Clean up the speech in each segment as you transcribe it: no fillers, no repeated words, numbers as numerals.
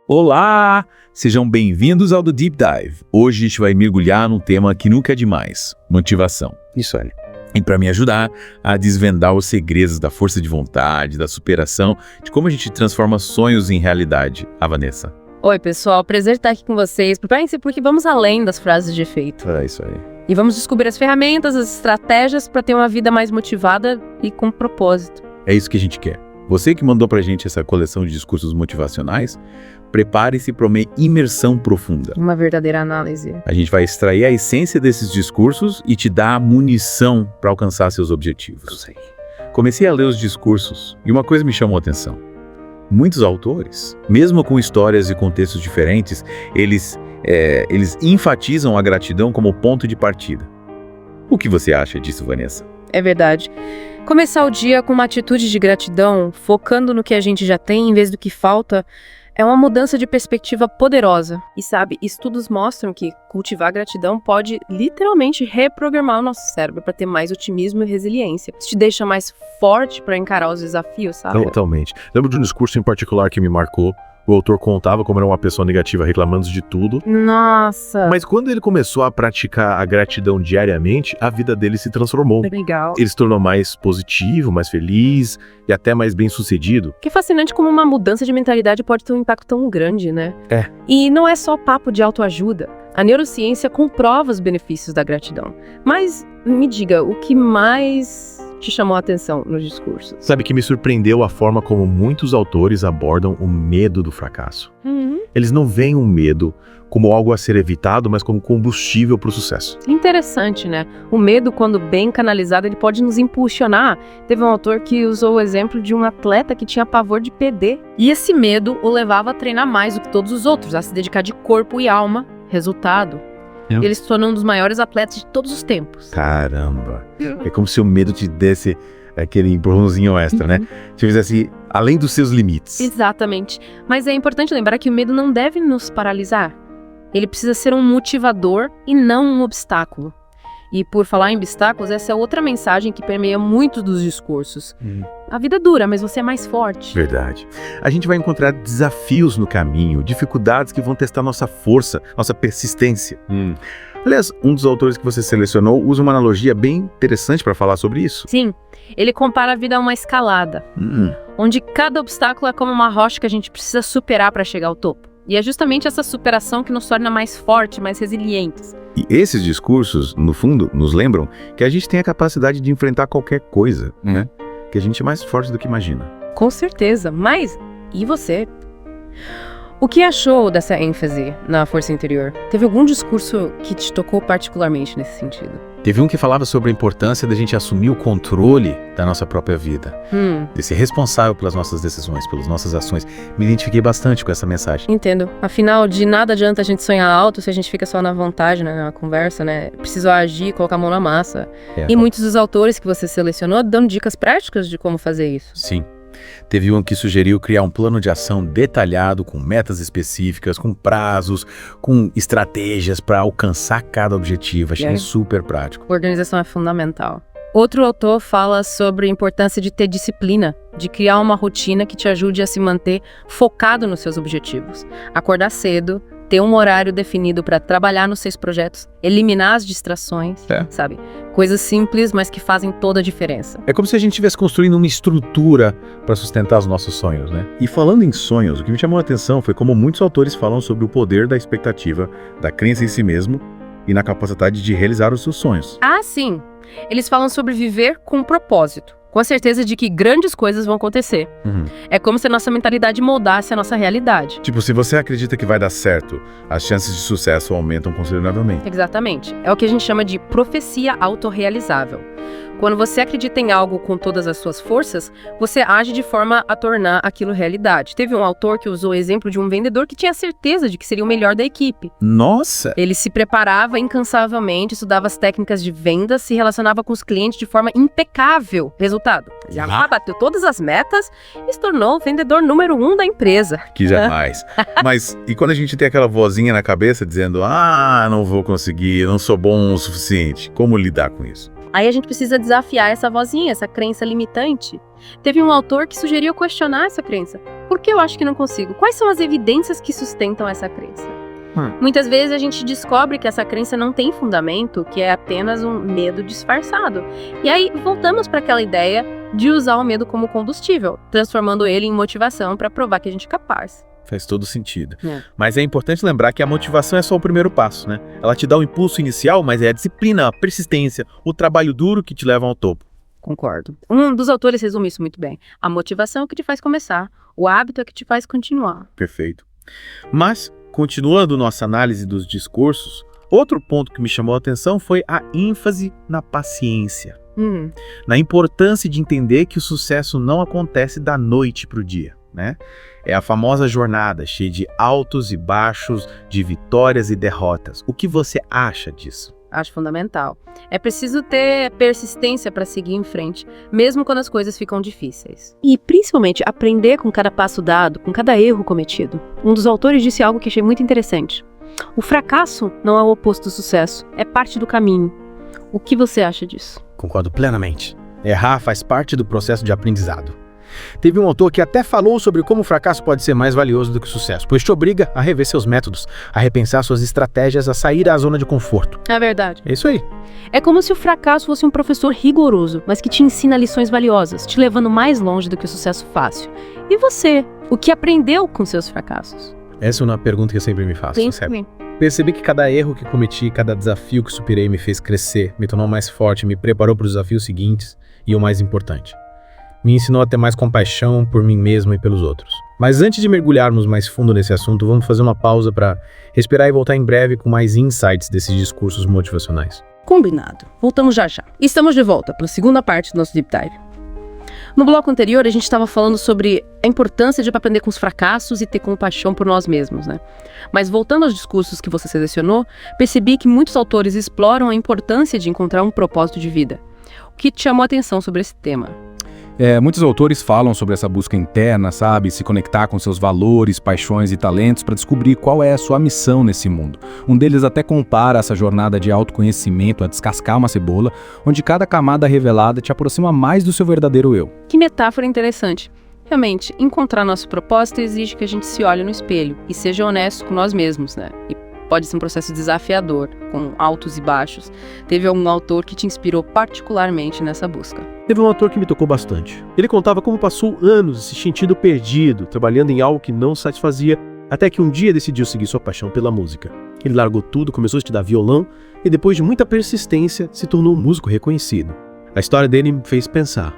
Olá! Sejam bem-vindos ao do Deep Dive. Hoje a gente vai mergulhar num tema que nunca é demais: motivação. Isso aí. E para me ajudar a desvendar os segredos da força de vontade, da superação, de como a gente transforma sonhos em realidade, a Vanessa. Oi, pessoal. Prazer estar aqui com vocês. Preparem-se porque vamos além das frases de efeito. É isso aí. E vamos descobrir as ferramentas, as estratégias para ter uma vida mais motivada e com propósito. É isso que a gente quer. Você que mandou pra gente essa coleção de discursos motivacionais, prepare-se para uma imersão profunda. Uma verdadeira análise. A gente vai extrair a essência desses discursos e te dar a munição para alcançar seus objetivos. Comecei a ler os discursos e uma coisa me chamou a atenção. Muitos autores, mesmo com histórias e contextos diferentes, eles enfatizam a gratidão como ponto de partida. O que você acha disso, Vanessa? É verdade. Começar o dia com uma atitude de gratidão, focando no que a gente já tem em vez do que falta, é uma mudança de perspectiva poderosa. E sabe, estudos mostram que cultivar gratidão pode literalmente reprogramar o nosso cérebro para ter mais otimismo e resiliência. Isso te deixa mais forte para encarar os desafios, sabe? Totalmente. Lembro de um discurso em particular que me marcou. O autor contava como era uma pessoa negativa, reclamando de tudo. Nossa! Mas quando ele começou a praticar a gratidão diariamente, a vida dele se transformou. Legal. Ele se tornou mais positivo, mais feliz e até mais bem-sucedido. Que fascinante como uma mudança de mentalidade pode ter um impacto tão grande, né? É. E não é só papo de autoajuda. A neurociência comprova os benefícios da gratidão. Mas me diga, o que mais te chamou a atenção no discurso? Sabe que me surpreendeu a forma como muitos autores abordam o medo do fracasso. Eles não veem o medo como algo a ser evitado, mas como combustível para o sucesso. Interessante, né? O medo, quando bem canalizado, ele pode nos impulsionar. Teve um autor que usou o exemplo de um atleta que tinha pavor de perder. E esse medo o levava a treinar mais do que todos os outros, a se dedicar de corpo e alma. Resultado, ele se tornou um dos maiores atletas de todos os tempos. Caramba! É como se o medo te desse aquele empurrãozinho extra, né? Te fizesse além dos seus limites. Exatamente. Mas é importante lembrar que o medo não deve nos paralisar. Ele precisa ser um motivador e não um obstáculo. E por falar em obstáculos, essa é outra mensagem que permeia muitos dos discursos. A vida é dura, mas você é mais forte. Verdade. A gente vai encontrar desafios no caminho, dificuldades que vão testar nossa força, nossa persistência. Aliás, um dos autores que você selecionou usa uma analogia bem interessante para falar sobre isso. Sim, ele compara a vida a uma escalada, onde cada obstáculo é como uma rocha que a gente precisa superar para chegar ao topo. E é justamente essa superação que nos torna mais fortes, mais resilientes. E esses discursos, no fundo, nos lembram que a gente tem a capacidade de enfrentar qualquer coisa, né? Que a gente é mais forte do que imagina. Com certeza, mas e você? O que achou dessa ênfase na força interior? Teve algum discurso que te tocou particularmente nesse sentido? Teve um que falava sobre a importância da gente assumir o controle da nossa própria vida, de ser responsável pelas nossas decisões, pelas nossas ações. Me identifiquei bastante com essa mensagem. Entendo. Afinal, de nada adianta a gente sonhar alto se a gente fica só na vontade, né, na conversa, né? Precisa agir, colocar a mão na massa. E muitos dos autores que você selecionou dão dicas práticas de como fazer isso. Sim. Teve um que sugeriu criar um plano de ação detalhado, com metas específicas, com prazos, com estratégias para alcançar cada objetivo. Achei super prático. Organização é fundamental. Outro autor fala sobre a importância de ter disciplina, de criar uma rotina que te ajude a se manter focado nos seus objetivos. Acordar cedo, ter um horário definido para trabalhar nos seus projetos, eliminar as distrações, sabe? Coisas simples, mas que fazem toda a diferença. É como se a gente estivesse construindo uma estrutura para sustentar os nossos sonhos, né? E falando em sonhos, o que me chamou a atenção foi como muitos autores falam sobre o poder da expectativa, da crença em si mesmo e na capacidade de realizar os seus sonhos. Ah, sim! Eles falam sobre viver com propósito, com a certeza de que grandes coisas vão acontecer. É como se a nossa mentalidade moldasse a nossa realidade. Tipo, se você acredita que vai dar certo, as chances de sucesso aumentam consideravelmente. Exatamente. É o que a gente chama de profecia autorrealizável. Quando você acredita em algo com todas as suas forças, você age de forma a tornar aquilo realidade. Teve um autor que usou o exemplo de um vendedor que tinha certeza de que seria o melhor da equipe. Nossa! Ele se preparava incansavelmente, estudava as técnicas de venda, se relacionava com os clientes de forma impecável. Resultado, já bateu todas as metas e se tornou o vendedor número 1 da empresa. Que jamais. Mas e quando a gente tem aquela vozinha na cabeça dizendo, não vou conseguir, não sou bom o suficiente, como lidar com isso? Aí a gente precisa desafiar essa vozinha, essa crença limitante. Teve um autor que sugeriu questionar essa crença. Por que eu acho que não consigo? Quais são as evidências que sustentam essa crença? Muitas vezes a gente descobre que essa crença não tem fundamento, que é apenas um medo disfarçado. E aí voltamos para aquela ideia de usar o medo como combustível, transformando ele em motivação para provar que a gente é capaz. Faz todo sentido. Mas é importante lembrar que a motivação é só o primeiro passo, né? Ela te dá o impulso inicial, mas é a disciplina, a persistência, o trabalho duro que te levam ao topo. Concordo. Um dos autores resume isso muito bem. A motivação é o que te faz começar, o hábito é o que te faz continuar. Perfeito. Mas, continuando nossa análise dos discursos, outro ponto que me chamou a atenção foi a ênfase na paciência. Na importância de entender que o sucesso não acontece da noite para o dia, né? É a famosa jornada, cheia de altos e baixos, de vitórias e derrotas. O que você acha disso? Acho fundamental. É preciso ter persistência para seguir em frente, mesmo quando as coisas ficam difíceis. E, principalmente, aprender com cada passo dado, com cada erro cometido. Um dos autores disse algo que achei muito interessante. O fracasso não é o oposto do sucesso, é parte do caminho. O que você acha disso? Concordo plenamente. Errar faz parte do processo de aprendizado. Teve um autor que até falou sobre como o fracasso pode ser mais valioso do que o sucesso, pois te obriga a rever seus métodos, a repensar suas estratégias, a sair da zona de conforto. É verdade. É isso aí. É como se o fracasso fosse um professor rigoroso, mas que te ensina lições valiosas, te levando mais longe do que o sucesso fácil. E você? O que aprendeu com seus fracassos? Essa é uma pergunta que eu sempre me faço, sabe? Percebi que cada erro que cometi, cada desafio que superei me fez crescer, me tornou mais forte, me preparou para os desafios seguintes e o mais importante, me ensinou a ter mais compaixão por mim mesmo e pelos outros. Mas antes de mergulharmos mais fundo nesse assunto, vamos fazer uma pausa para respirar e voltar em breve com mais insights desses discursos motivacionais. Combinado. Voltamos já já. Estamos de volta para a segunda parte do nosso Deep Dive. No bloco anterior, a gente estava falando sobre a importância de aprender com os fracassos e ter compaixão por nós mesmos, né? Mas voltando aos discursos que você selecionou, percebi que muitos autores exploram a importância de encontrar um propósito de vida. O que te chamou a atenção sobre esse tema? Muitos autores falam sobre essa busca interna, sabe? Se conectar com seus valores, paixões e talentos para descobrir qual é a sua missão nesse mundo. Um deles até compara essa jornada de autoconhecimento a descascar uma cebola, onde cada camada revelada te aproxima mais do seu verdadeiro eu. Que metáfora interessante. Realmente, encontrar nosso propósito exige que a gente se olhe no espelho e seja honesto com nós mesmos, né? E pode ser um processo desafiador, com altos e baixos. Teve algum autor que te inspirou particularmente nessa busca? Teve um autor que me tocou bastante. Ele contava como passou anos se sentindo perdido, trabalhando em algo que não satisfazia, até que um dia decidiu seguir sua paixão pela música. Ele largou tudo, começou a estudar violão e depois de muita persistência se tornou um músico reconhecido. A história dele me fez pensar,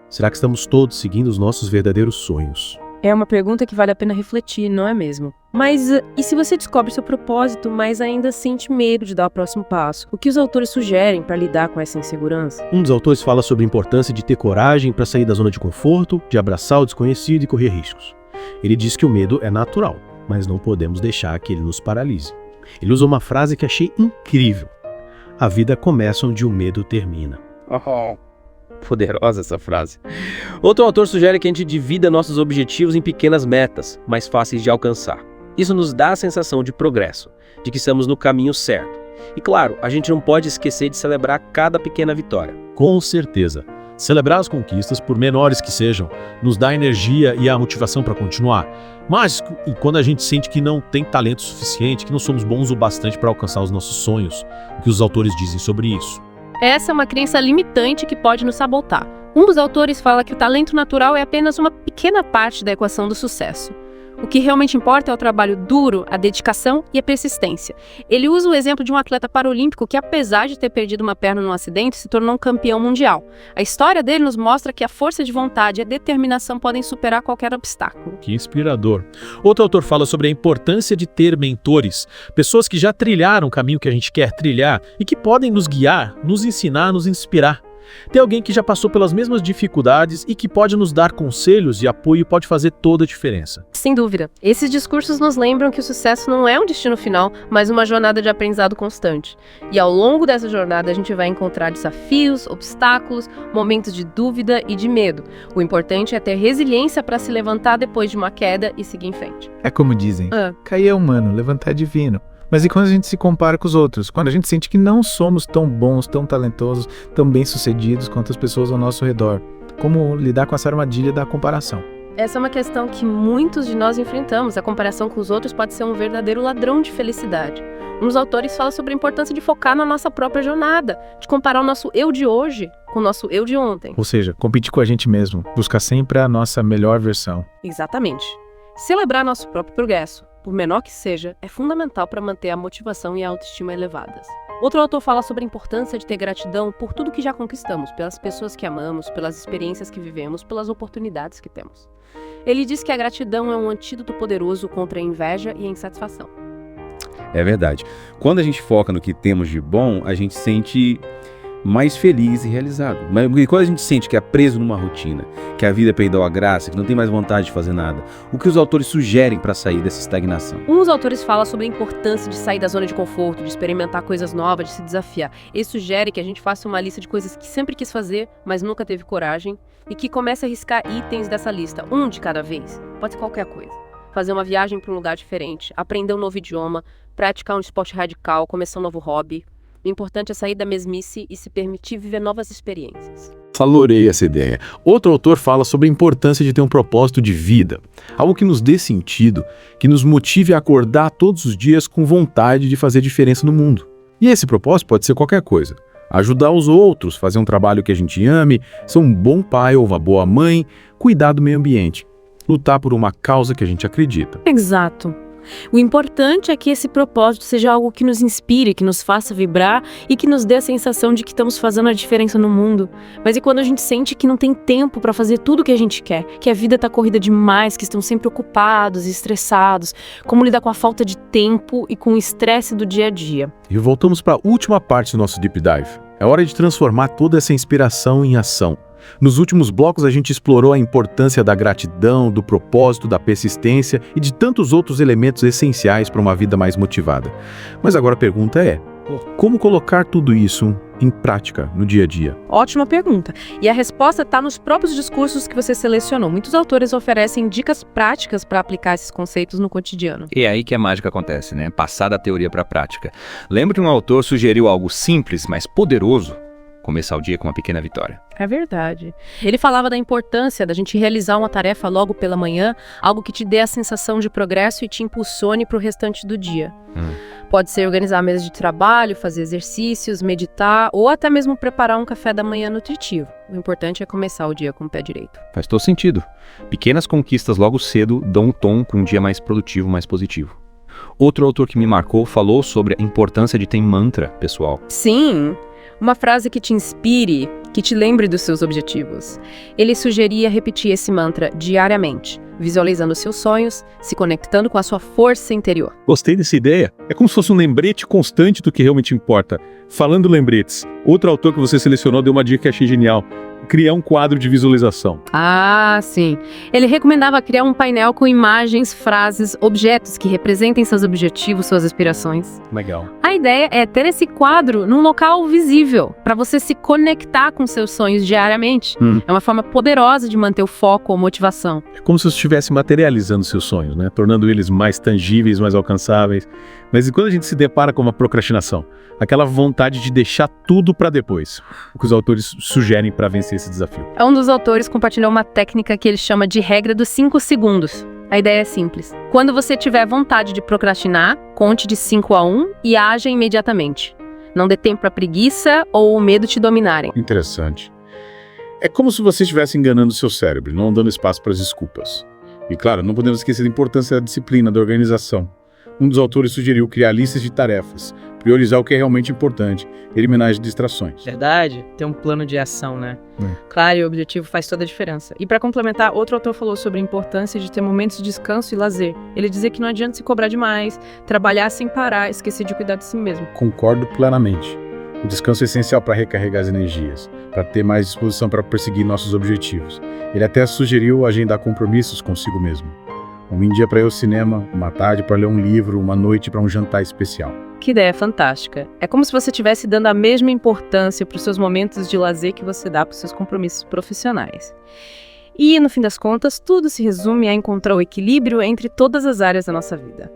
será que estamos todos seguindo os nossos verdadeiros sonhos? É uma pergunta que vale a pena refletir, não é mesmo? Mas e se você descobre seu propósito, mas ainda sente medo de dar o próximo passo? O que os autores sugerem para lidar com essa insegurança? Um dos autores fala sobre a importância de ter coragem para sair da zona de conforto, de abraçar o desconhecido e correr riscos. Ele diz que o medo é natural, mas não podemos deixar que ele nos paralise. Ele usa uma frase que achei incrível. A vida começa onde o medo termina. Poderosa essa frase. Outro autor sugere que a gente divida nossos objetivos em pequenas metas, mais fáceis de alcançar. Isso nos dá a sensação de progresso, de que estamos no caminho certo. E claro, a gente não pode esquecer de celebrar cada pequena vitória. Com certeza. Celebrar as conquistas, por menores que sejam, nos dá energia e a motivação para continuar. Mas e quando a gente sente que não tem talento suficiente, que não somos bons o bastante para alcançar os nossos sonhos, o que os autores dizem sobre isso? Essa é uma crença limitante que pode nos sabotar. Um dos autores fala que o talento natural é apenas uma pequena parte da equação do sucesso. O que realmente importa é o trabalho duro, a dedicação e a persistência. Ele usa o exemplo de um atleta paralímpico que, apesar de ter perdido uma perna num acidente, se tornou um campeão mundial. A história dele nos mostra que a força de vontade e a determinação podem superar qualquer obstáculo. Que inspirador. Outro autor fala sobre a importância de ter mentores, pessoas que já trilharam o caminho que a gente quer trilhar e que podem nos guiar, nos ensinar, nos inspirar. Ter alguém que já passou pelas mesmas dificuldades e que pode nos dar conselhos e apoio pode fazer toda a diferença. Sem dúvida. Esses discursos nos lembram que o sucesso não é um destino final, mas uma jornada de aprendizado constante. E ao longo dessa jornada a gente vai encontrar desafios, obstáculos, momentos de dúvida e de medo. O importante é ter resiliência para se levantar depois de uma queda e seguir em frente. É como dizem, cair é humano, levantar é divino. Mas e quando a gente se compara com os outros? Quando a gente sente que não somos tão bons, tão talentosos, tão bem-sucedidos quanto as pessoas ao nosso redor? Como lidar com essa armadilha da comparação? Essa é uma questão que muitos de nós enfrentamos. A comparação com os outros pode ser um verdadeiro ladrão de felicidade. Um dos autores fala sobre a importância de focar na nossa própria jornada, de comparar o nosso eu de hoje com o nosso eu de ontem. Ou seja, competir com a gente mesmo, buscar sempre a nossa melhor versão. Exatamente. Celebrar nosso próprio progresso, por menor que seja, é fundamental para manter a motivação e a autoestima elevadas. Outro autor fala sobre a importância de ter gratidão por tudo que já conquistamos, pelas pessoas que amamos, pelas experiências que vivemos, pelas oportunidades que temos. Ele diz que a gratidão é um antídoto poderoso contra a inveja e a insatisfação. É verdade. Quando a gente foca no que temos de bom, a gente sente mais feliz e realizado. Mas quando a gente sente que é preso numa rotina, que a vida perdeu a graça, que não tem mais vontade de fazer nada, o que os autores sugerem para sair dessa estagnação? Um dos autores fala sobre a importância de sair da zona de conforto, de experimentar coisas novas, de se desafiar. Ele sugere que a gente faça uma lista de coisas que sempre quis fazer, mas nunca teve coragem, e que comece a riscar itens dessa lista, um de cada vez. Pode ser qualquer coisa. Fazer uma viagem para um lugar diferente, aprender um novo idioma, praticar um esporte radical, começar um novo hobby. O importante é sair da mesmice e se permitir viver novas experiências. Adorei essa ideia. Outro autor fala sobre a importância de ter um propósito de vida, algo que nos dê sentido, que nos motive a acordar todos os dias com vontade de fazer diferença no mundo. E esse propósito pode ser qualquer coisa. Ajudar os outros, fazer um trabalho que a gente ame, ser um bom pai ou uma boa mãe, cuidar do meio ambiente, lutar por uma causa que a gente acredita. Exato. O importante é que esse propósito seja algo que nos inspire, que nos faça vibrar e que nos dê a sensação de que estamos fazendo a diferença no mundo. Mas e quando a gente sente que não tem tempo para fazer tudo o que a gente quer, que a vida está corrida demais, que estão sempre ocupados e estressados, como lidar com a falta de tempo e com o estresse do dia a dia? E voltamos para a última parte do nosso Deep Dive. É hora de transformar toda essa inspiração em ação. Nos últimos blocos a gente explorou a importância da gratidão, do propósito, da persistência e de tantos outros elementos essenciais para uma vida mais motivada. Mas agora a pergunta é, como colocar tudo isso em prática no dia a dia? Ótima pergunta. E a resposta está nos próprios discursos que você selecionou. Muitos autores oferecem dicas práticas para aplicar esses conceitos no cotidiano. E é aí que a mágica acontece, né? Passar da teoria para a prática. Lembra que um autor sugeriu algo simples, mas poderoso? Começar o dia com uma pequena vitória. É verdade. Ele falava da importância da gente realizar uma tarefa logo pela manhã, algo que te dê a sensação de progresso e te impulsione para o restante do dia. Pode ser organizar a mesa de trabalho, fazer exercícios, meditar ou até mesmo preparar um café da manhã nutritivo. O importante é começar o dia com o pé direito. Faz todo sentido. Pequenas conquistas logo cedo dão um tom com um dia mais produtivo, mais positivo. Outro autor que me marcou falou sobre a importância de ter mantra, pessoal. Sim! Uma frase que te inspire, que te lembre dos seus objetivos. Ele sugeria repetir esse mantra diariamente, visualizando seus sonhos, se conectando com a sua força interior. Gostei dessa ideia. É como se fosse um lembrete constante do que realmente importa. Falando lembretes, outro autor que você selecionou deu uma dica que achei genial. Criar um quadro de visualização. Ah, sim. Ele recomendava criar um painel com imagens, frases, objetos que representem seus objetivos, suas aspirações. Legal. A ideia é ter esse quadro num local visível, para você se conectar com seus sonhos diariamente. É uma forma poderosa de manter o foco ou motivação. É como se você estivesse materializando seus sonhos, né? Tornando eles mais tangíveis, mais alcançáveis. Mas e quando a gente se depara com uma procrastinação? Aquela vontade de deixar tudo para depois. O que os autores sugerem para vencer esse desafio. Um dos autores compartilhou uma técnica que ele chama de regra dos 5 segundos. A ideia é simples. Quando você tiver vontade de procrastinar, conte de 5 a 1 e haja imediatamente. Não dê tempo para preguiça ou o medo te dominarem. Interessante. É como se você estivesse enganando o seu cérebro, não dando espaço para as desculpas. E claro, não podemos esquecer da importância da disciplina, da organização. Um dos autores sugeriu criar listas de tarefas, priorizar o que é realmente importante, eliminar as distrações. Verdade, ter um plano de ação, né? Claro, e o objetivo faz toda a diferença. E para complementar, outro autor falou sobre a importância de ter momentos de descanso e lazer. Ele dizia que não adianta se cobrar demais, trabalhar sem parar, esquecer de cuidar de si mesmo. Concordo plenamente. O descanso é essencial para recarregar as energias, para ter mais disposição para perseguir nossos objetivos. Ele até sugeriu agendar compromissos consigo mesmo. Um dia para ir ao cinema, uma tarde para ler um livro, uma noite para um jantar especial. Que ideia fantástica. É como se você estivesse dando a mesma importância para os seus momentos de lazer que você dá para os seus compromissos profissionais. E, no fim das contas, tudo se resume a encontrar o equilíbrio entre todas as áreas da nossa vida.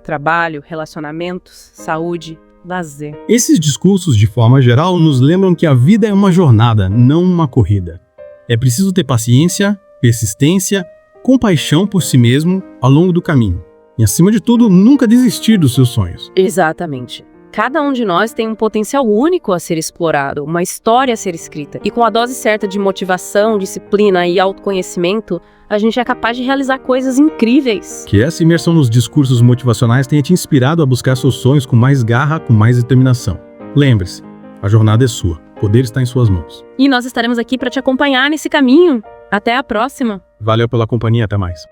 trabalho, relacionamentos, saúde, lazer. Esses discursos, de forma geral, nos lembram que a vida é uma jornada, não uma corrida. É preciso ter paciência, persistência, compaixão por si mesmo ao longo do caminho. E, acima de tudo, nunca desistir dos seus sonhos. Exatamente. Cada um de nós tem um potencial único a ser explorado, uma história a ser escrita. E com a dose certa de motivação, disciplina e autoconhecimento, a gente é capaz de realizar coisas incríveis. Que essa imersão nos discursos motivacionais tenha te inspirado a buscar seus sonhos com mais garra, com mais determinação. Lembre-se, a jornada é sua, o poder está em suas mãos. E nós estaremos aqui para te acompanhar nesse caminho. Até a próxima! Valeu pela companhia, até mais.